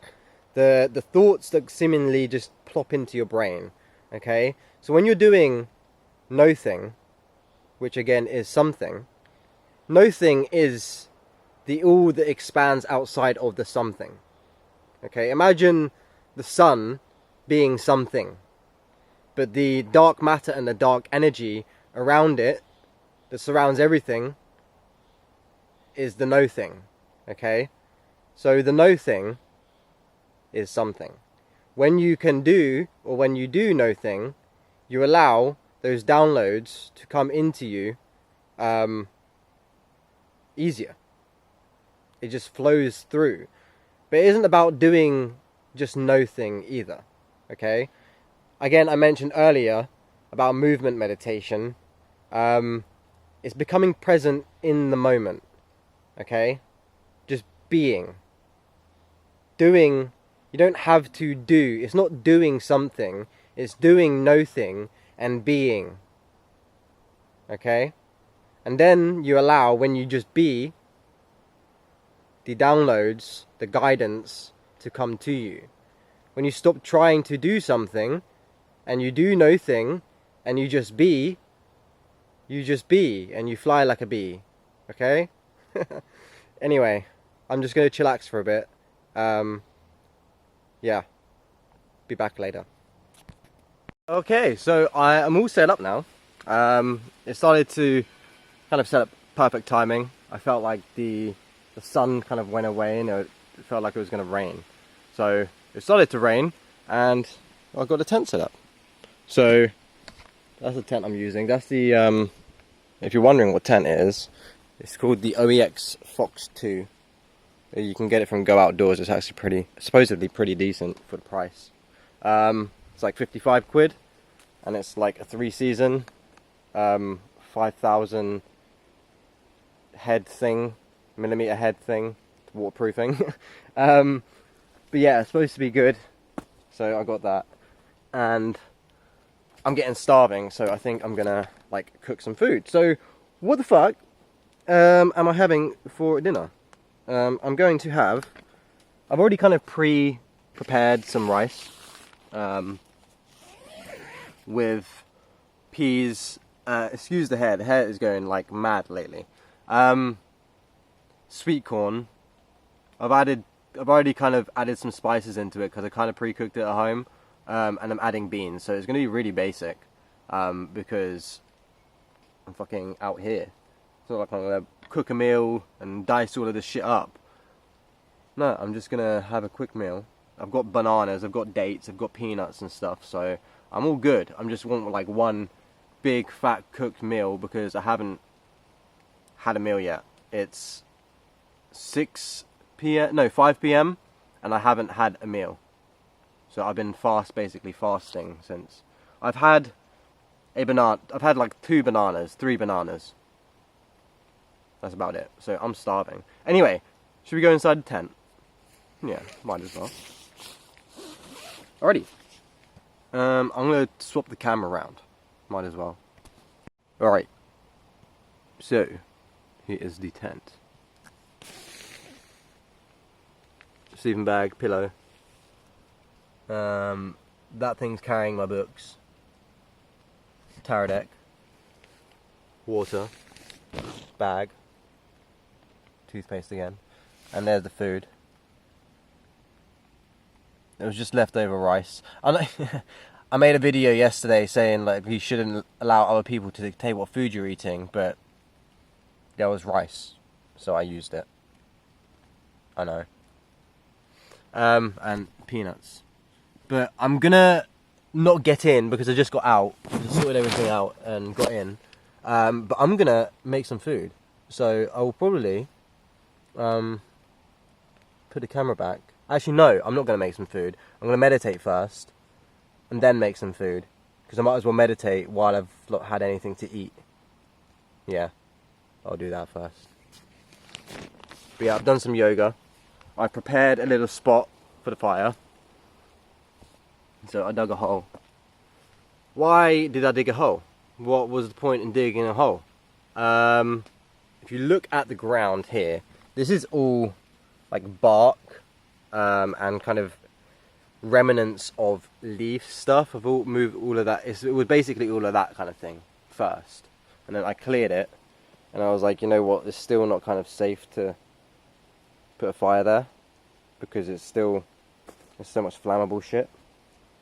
The thoughts that seemingly just plop into your brain. Okay? So when you're doing no thing, which again is something, no thing is the all that expands outside of the something. Okay? Imagine the sun being something, but the dark matter and the dark energy around it that surrounds everything is the no thing. Okay? So the no thing is something. When you can do, or when you do no thing, you allow those downloads to come into you easier. It just flows through. But it isn't about doing just no thing either. Okay? Again, I mentioned earlier about movement meditation. It's becoming present in the moment. Okay? Just being. Doing, you don't have to do. It's not doing something. It's doing no thing and being. Okay? And then you allow, when you just be, the downloads, the guidance to come to you. When you stop trying to do something, and you do no thing, and you just be, and you fly like a bee. Okay? Anyway, I'm just going to chillax for a bit. Yeah. Be back later. Okay, so I'm all set up now. It started to kind of set up perfect timing. I felt like the sun kind of went away, and it felt like it was going to rain. So it started to rain, and I got the tent set up. So that's the tent I'm using. That's the If you're wondering what tent it is, it's called the OEX Fox 2. You can get it from Go Outdoors. It's actually supposedly pretty decent for the price. It's like 55 quid, and it's like a 3-season, 5,000 head thing, millimeter head thing, waterproofing. But yeah, it's supposed to be good, so I got that, and I'm getting starving, so I think I'm gonna like cook some food. So what the fuck am I having for dinner? I'm going to have, I've already kind of prepared some rice with peas. Excuse the hair is going like mad lately. Sweet corn. I've already kind of added some spices into it because I kind of pre-cooked it at home, and I'm adding beans, so it's going to be really basic, because I'm fucking out here. It's not like I'm going to cook a meal and dice all of this shit up. No, I'm just going to have a quick meal. I've got bananas, I've got dates, I've got peanuts and stuff, so I'm all good. I'm just want like one big fat cooked meal because I haven't had a meal yet. It's 5 p.m. and I haven't had a meal. So I've been basically fasting since. I've had like 2 bananas, 3 bananas. That's about it. So I'm starving. Anyway, should we go inside the tent? Yeah, might as well. Alrighty. I'm gonna swap the camera around. Might as well. Alright. So, here is the tent. Sleeping bag, pillow. That thing's carrying my books. Tarot deck. Water. Bag. Toothpaste again. And there's the food. It was just leftover rice. I made a video yesterday saying like you shouldn't allow other people to dictate what food you're eating, but there was rice, so I used it. I know. And peanuts. But I'm gonna not get in because I just got out. I just sorted everything out and got in. But I'm gonna make some food. So I will probably put the camera back. Actually, no, I'm not gonna make some food. I'm gonna meditate first and then make some food, because I might as well meditate while I've not had anything to eat. Yeah, I'll do that first. But yeah, I've done some yoga. I prepared a little spot for the fire. So I dug a hole. Why did I dig a hole? What was the point in digging a hole? If you look at the ground here, this is all like bark and kind of remnants of leaf stuff. I've moved all of that. It was basically all of that kind of thing first, and then I cleared it, and I was like, you know what, it's still not kind of safe to put a fire there because there's so much flammable shit.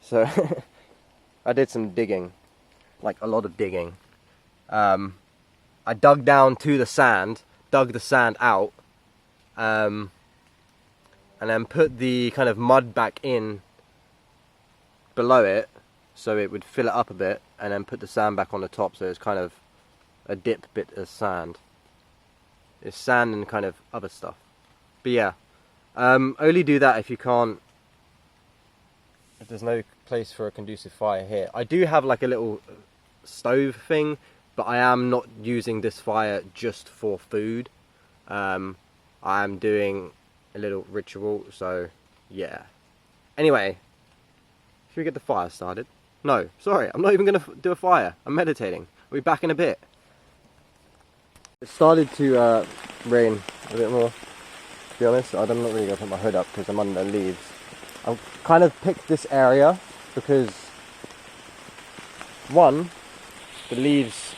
So I did some digging, like a lot of digging. I dug down to the sand, dug the sand out, and then put the kind of mud back in below it so it would fill it up a bit, and then put the sand back on the top so it's kind of a dip bit of sand. It's sand and kind of other stuff. But yeah, only do that if there's no place for a conducive fire here. I do have like a little stove thing, but I am not using this fire just for food. I am doing a little ritual, so yeah. Anyway, should we get the fire started? No, sorry, I'm not even going to do a fire. I'm meditating. I'll be back in a bit. It started to rain a bit more, to be honest. I'm not really going to put my hood up because I'm under the leaves. I've kind of picked this area because, one, the leaves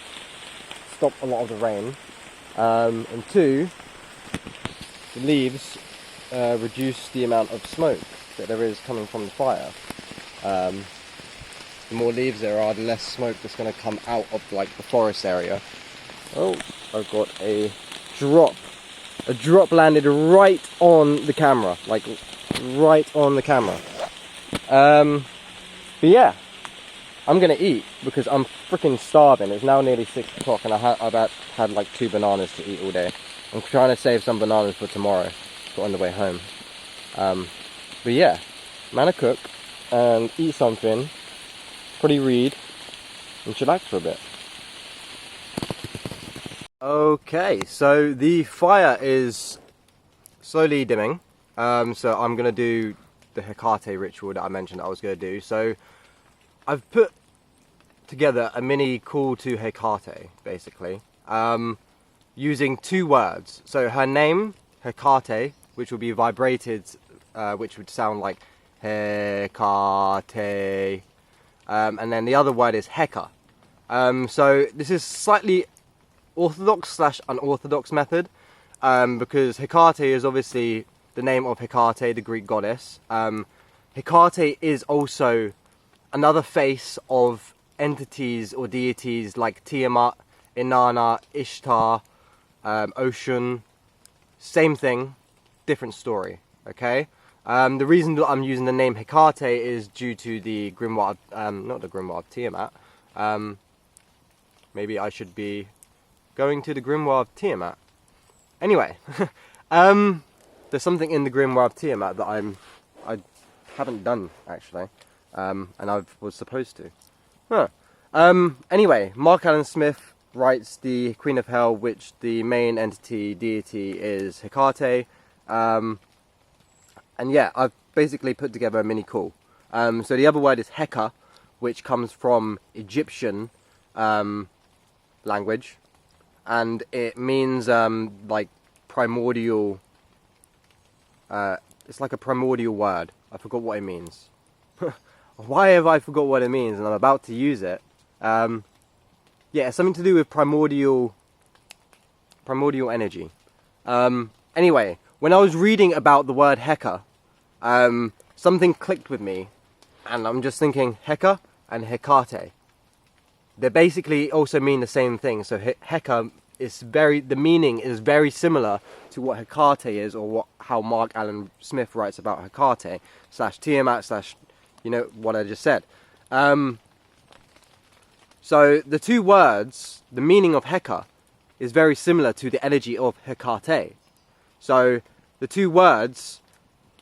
stop a lot of the rain, and two, the leaves reduce the amount of smoke that there is coming from the fire. The more leaves there are, the less smoke that's going to come out of like the forest area. Oh, I've got a drop. A drop landed right on the camera, like right on the camera. But yeah, I'm going to eat because I'm freaking starving. It's now nearly 6 o'clock and I've had like 2 bananas to eat all day. I'm trying to save some bananas for tomorrow, for on the way home. But yeah, I'm gonna cook and eat something, probably read and chillax for a bit. Okay, so the fire is slowly dimming. So I'm gonna do the Hecate ritual that I mentioned I was gonna do. So I've put together a mini call to Hecate, basically, using 2 words. So her name, Hecate, which will be vibrated, which would sound like Hecate, and then the other word is Heka. So this is slightly orthodox slash unorthodox method, because Hecate is obviously the name of Hecate, the Greek goddess. Hecate is also another face of entities or deities like Tiamat, Inanna, Ishtar, Ocean. Same thing, different story, okay? The reason that I'm using the name Hecate is due to the grimoire, not the grimoire of Tiamat. Maybe I should be going to the grimoire of Tiamat. Anyway, there's something in the grimoire of Tiamat that I haven't done actually, and I was supposed to. Huh. Anyway, Mark Allen Smith writes the Queen of Hell, which the main entity deity is Hecate. And yeah, I've basically put together a mini call. So the other word is Heka, which comes from Egyptian language, and it means like primordial. It's like a primordial word. I forgot what it means. Why have I forgot what it means? And I'm about to use it. Yeah, it's something to do with primordial energy. Anyway, when I was reading about the word Heka, something clicked with me, and I'm just thinking Heka and Hecate. They basically also mean the same thing. So Heka is the meaning is very similar to what Hecate is, or how Mark Allen Smith writes about Hecate / Tiamat / you know what I just said. So the 2 words, the meaning of Heka is very similar to the energy of Hecate. So the 2 words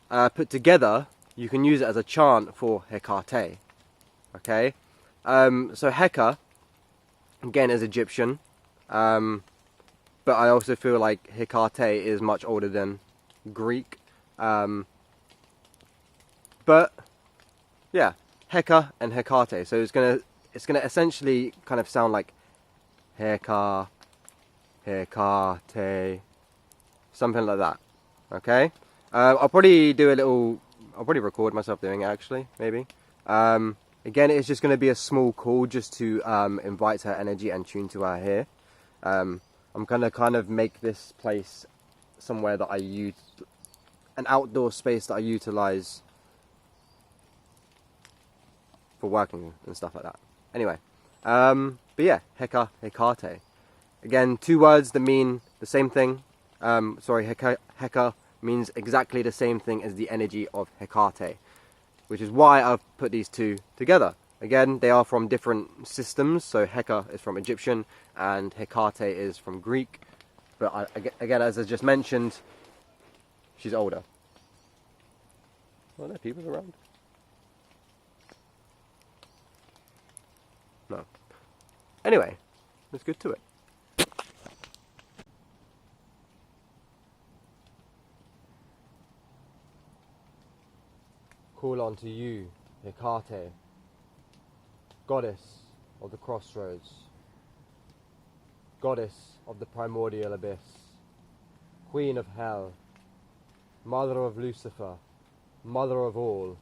put together, you can use it as a chant for Hecate. Okay, so Heka again is Egyptian, but I also feel like Hecate is much older than Greek. But yeah, Heka and Hecate. So it's gonna essentially kind of sound like Heka, Hecate, something like that. Okay, I'll probably record myself doing it actually, maybe. Again, it's just going to be a small call just to invite her energy and tune to her here. I'm going to kind of make this place somewhere that I use, an outdoor space that I utilize for working and stuff like that. Anyway, but yeah, Heka, Hecate. Again, 2 words that mean the same thing. Heka means exactly the same thing as the energy of Hecate, which is why I've put these 2 together. Again, they are from different systems. So Heka is from Egyptian and Hecate is from Greek. But again, as I just mentioned, she's older. Are there people around? No. Anyway, let's get to it. Call unto you, Hecate, goddess of the crossroads, goddess of the primordial abyss, queen of hell, mother of Lucifer, mother of all.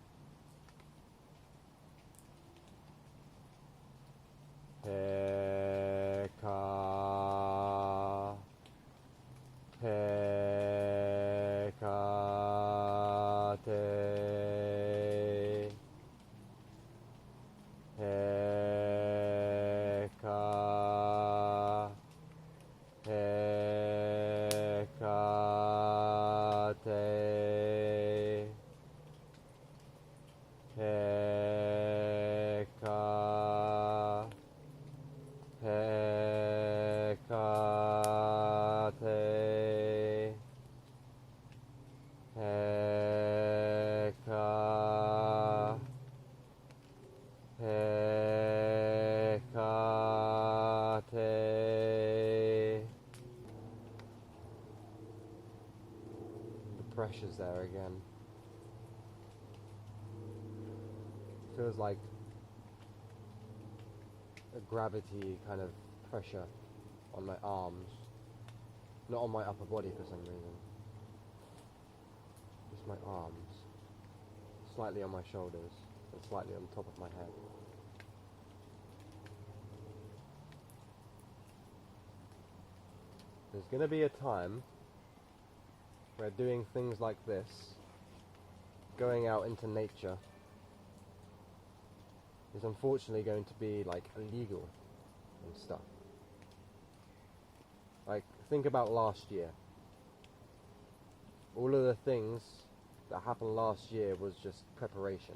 Heka, Hecate, Heka, Hecate, Heka, Heka. Hekate. The pressure's there again. Feels like a gravity kind of pressure on my arms, not on my upper body for some reason. Just my arms, slightly on my shoulders and slightly on top of my head. There's going to be a time where doing things like this, going out into nature, is unfortunately going to be like illegal and stuff. Like, think about last year. All of the things that happened last year was just preparation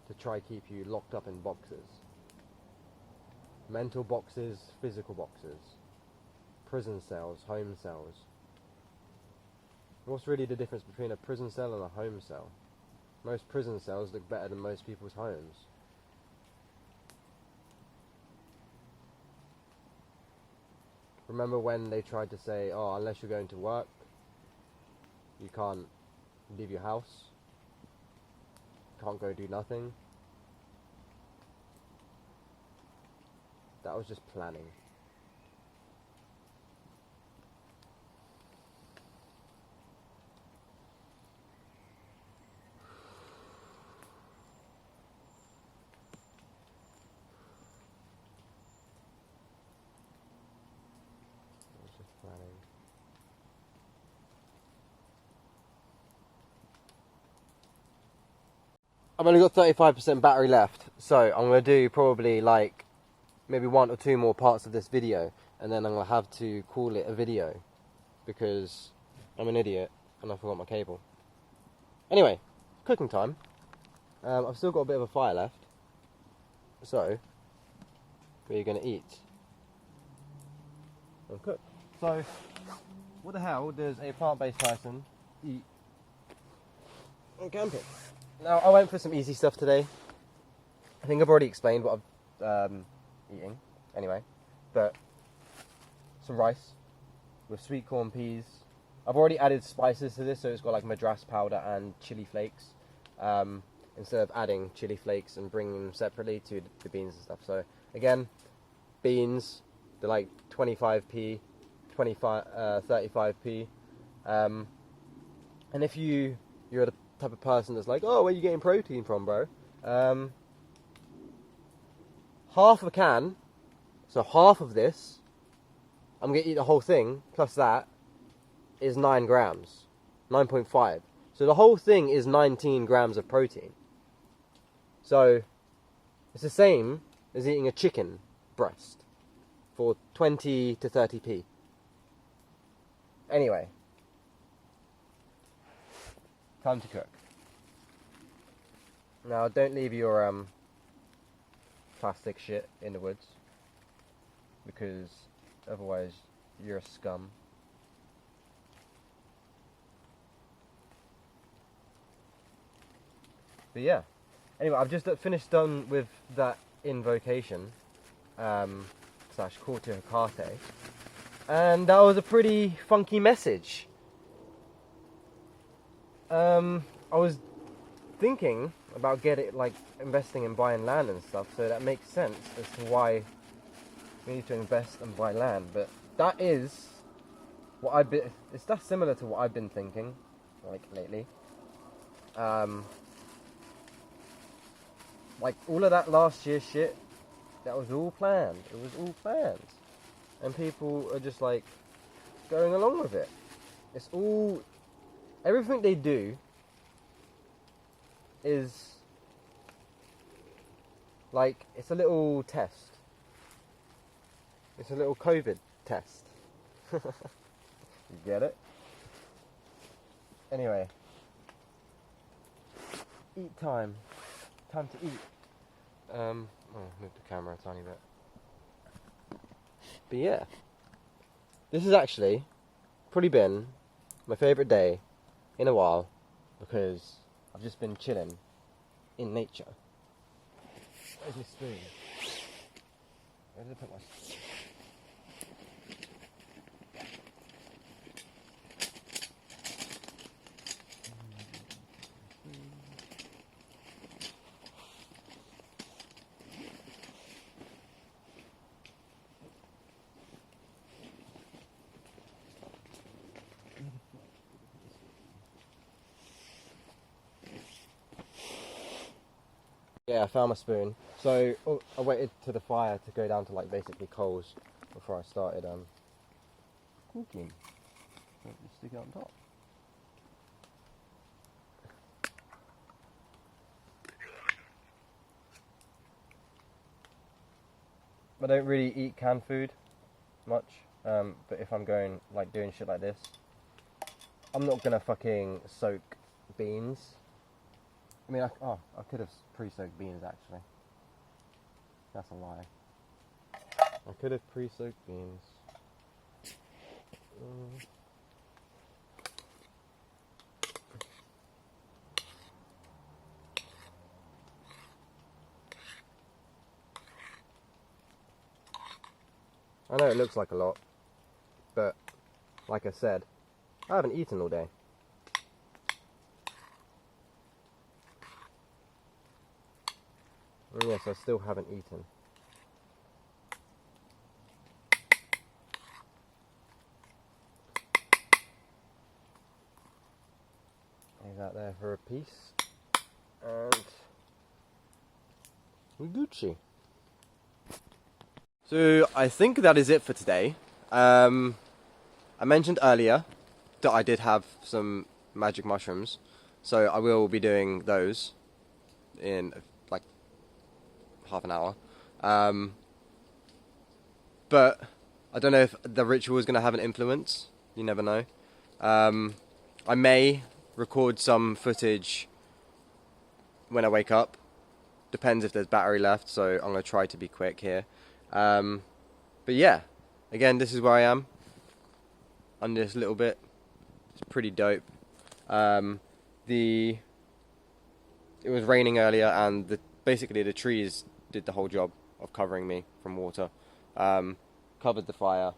to try keep you locked up in boxes. Mental boxes, physical boxes, prison cells, home cells. What's really the difference between a prison cell and a home cell? Most prison cells look better than most people's homes. Remember when they tried to say, oh, unless you're going to work, you can't leave your house, can't go do nothing? That was just planning. I've only got 35% battery left, so I'm going to do probably like maybe 1 or 2 more parts of this video, and then I'm going to have to call it a video because I'm an idiot and I forgot my cable. Anyway, cooking time. I've still got a bit of a fire left, so we're going to eat and cook. So, what the hell does a plant-based person eat on camping? Now, I went for some easy stuff today. I think I've already explained what I'm eating, anyway. But some rice with sweet corn peas. I've already added spices to this, so it's got like madras powder and chili flakes. Instead of adding chili flakes and bringing them separately to the beans and stuff. So, again, beans, they're like 25p, 35p. And if you're the type of person that's like, oh, where are you getting protein from, bro? Half a can, so half of this, I'm going to eat the whole thing, plus that, is 9 grams. 9.5. So the whole thing is 19 grams of protein. So, it's the same as eating a chicken breast for 20 to 30p. Anyway. Time to cook. Now, don't leave your plastic shit in the woods, because otherwise you're a scum. But yeah. Anyway, I've just finished done with that invocation slash call to Hecate, and that was a pretty funky message. I was thinking about investing in buying land and stuff, so that makes sense as to why we need to invest and buy land. But that is what that's similar to what I've been thinking, like lately. Like all of that last year shit, that was all planned. It was all planned, and people are just like going along with it. It's all. Everything they do is like, it's a little test. It's a little COVID test. You get it? Anyway. Eat time. Time to eat. Move the camera a tiny bit. But yeah. This has actually probably been my favourite day in a while because I've just been chilling in nature. Where's my spoon? Where did I put my spoon? Yeah, I found my spoon. So I waited to the fire to go down to like basically coals before I started cooking. So just stick it on top. I don't really eat canned food much, but if I'm going like doing shit like this, I'm not gonna fucking soak beans. I mean, I could have pre-soaked beans actually. That's a lie. I could have pre-soaked beans. I know it looks like a lot, but like I said, I haven't eaten all day. And yes, I still haven't eaten. Leave that there for a piece. And we're Gucci. So I think that is it for today. I mentioned earlier that I did have some magic mushrooms, so I will be doing those in like half an hour. But I don't know if the ritual is going to have an influence. You never know. I may record some footage when I wake up. Depends if there's battery left, so I'm going to try to be quick here. But yeah, again, this is where I am. Under this little bit. It's pretty dope. It was raining earlier, and basically the trees did the whole job of covering me from water. Covered the fire,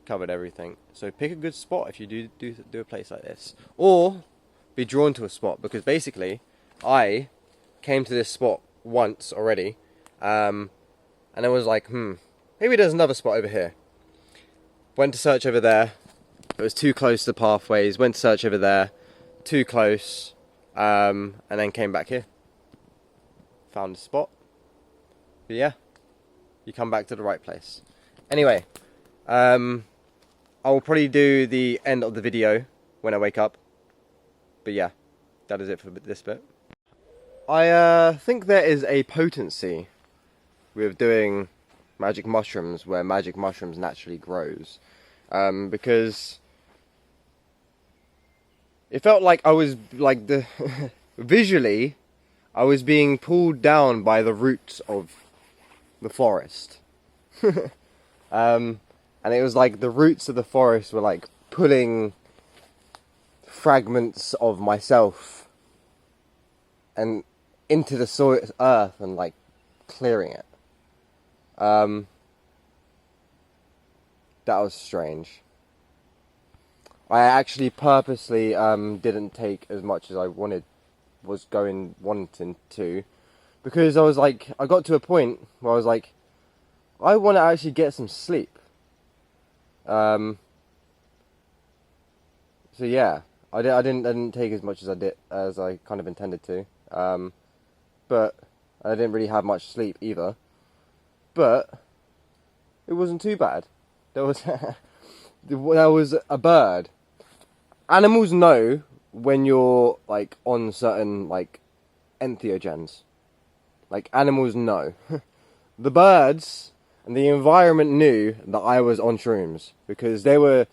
covered everything. So pick a good spot if you do a place like this, or be drawn to a spot, because basically I came to this spot once already, and I was like, maybe there's another spot over here. Went to search over there. It was too close to the pathways. Went to search over there, too close, and then came back here. Found a spot. But yeah, you come back to the right place. Anyway, I will probably do the end of the video when I wake up. But yeah, that is it for this bit. I think there is a potency with doing magic mushrooms where magic mushrooms naturally grows. Because it felt like I was like visually I was being pulled down by the roots of the forest. And it was like the roots of the forest were like pulling fragments of myself and into the soil, earth, and like clearing it. That was strange. I actually purposely didn't take as much as I wanting to, because I was like, I got to a point where I was like, I want to actually get some sleep. So yeah, I didn't take as much as I kind of intended to. But I didn't really have much sleep either. But it wasn't too bad. There was there was a bird. Animals know when you're like on certain like entheogens. Like animals know. The birds and the environment knew that I was on shrooms, because there was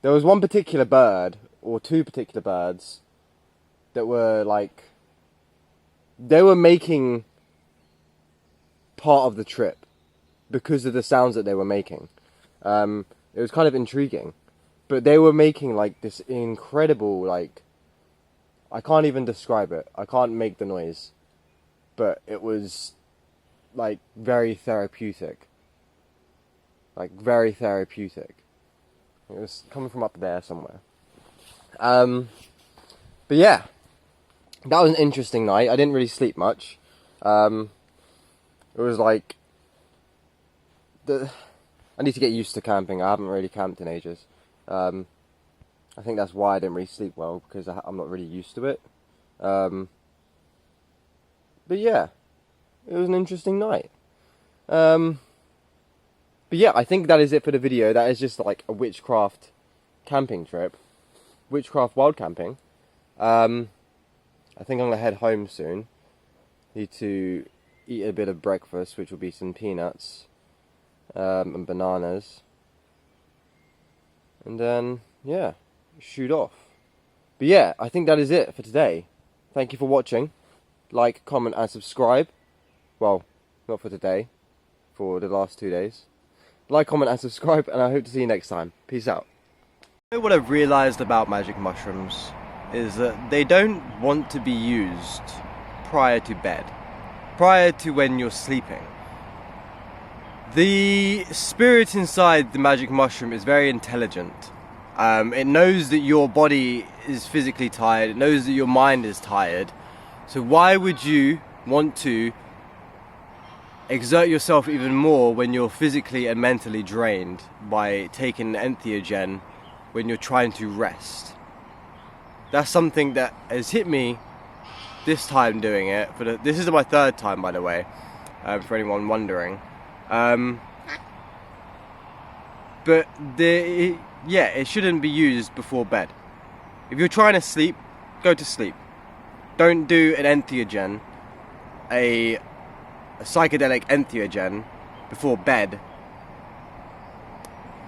one particular bird, or two particular birds, that were like, they were making part of the trip because of the sounds that they were making. It was kind of intriguing, but they were making like this incredible like I can't even describe it. I can't make the noise. But it was like very therapeutic. Like very therapeutic. It was coming from up there somewhere. But yeah, that was an interesting night. I didn't really sleep much. It was like I need to get used to camping. I haven't really camped in ages. I think that's why I didn't really sleep well, because I'm not really used to it. But yeah, it was an interesting night. But yeah, I think that is it for the video. That is just like a witchcraft camping trip. Witchcraft wild camping. I think I'm going to head home soon. Need to eat a bit of breakfast, which will be some peanuts and bananas. And then, yeah, shoot off. But yeah, I think that is it for today. Thank you for watching. Like, comment and subscribe. Well, not for today. For the last 2 days. Like, comment and subscribe, and I hope to see you next time. Peace out. You know what I've realised about magic mushrooms is that they don't want to be used prior to bed. Prior to when you're sleeping. The spirit inside the magic mushroom is very intelligent. It knows that your body is physically tired. It knows that your mind is tired. So why would you want to exert yourself even more when you're physically and mentally drained by taking an entheogen when you're trying to rest? That's something that has hit me this time doing it. This is my 3rd time, by the way, for anyone wondering. But yeah, it shouldn't be used before bed. If you're trying to sleep, go to sleep. Don't do an entheogen, a psychedelic entheogen, before bed,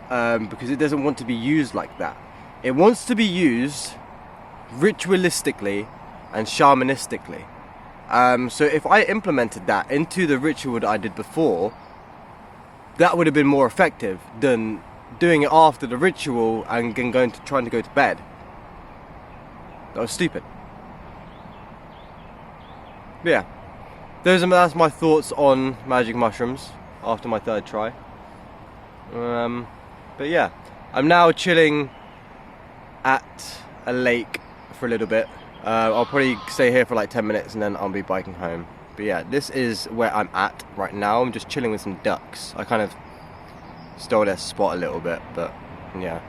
because it doesn't want to be used like that. It wants to be used ritualistically and shamanistically. So if I implemented that into the ritual that I did before, that would have been more effective than doing it after the ritual and trying to go to bed. That was stupid. But yeah, that's my thoughts on magic mushrooms after my 3rd try. But yeah, I'm now chilling at a lake for a little bit. I'll probably stay here for like 10 minutes and then I'll be biking home. But yeah, this is where I'm at right now. I'm just chilling with some ducks. I kind of stole their spot a little bit, but yeah.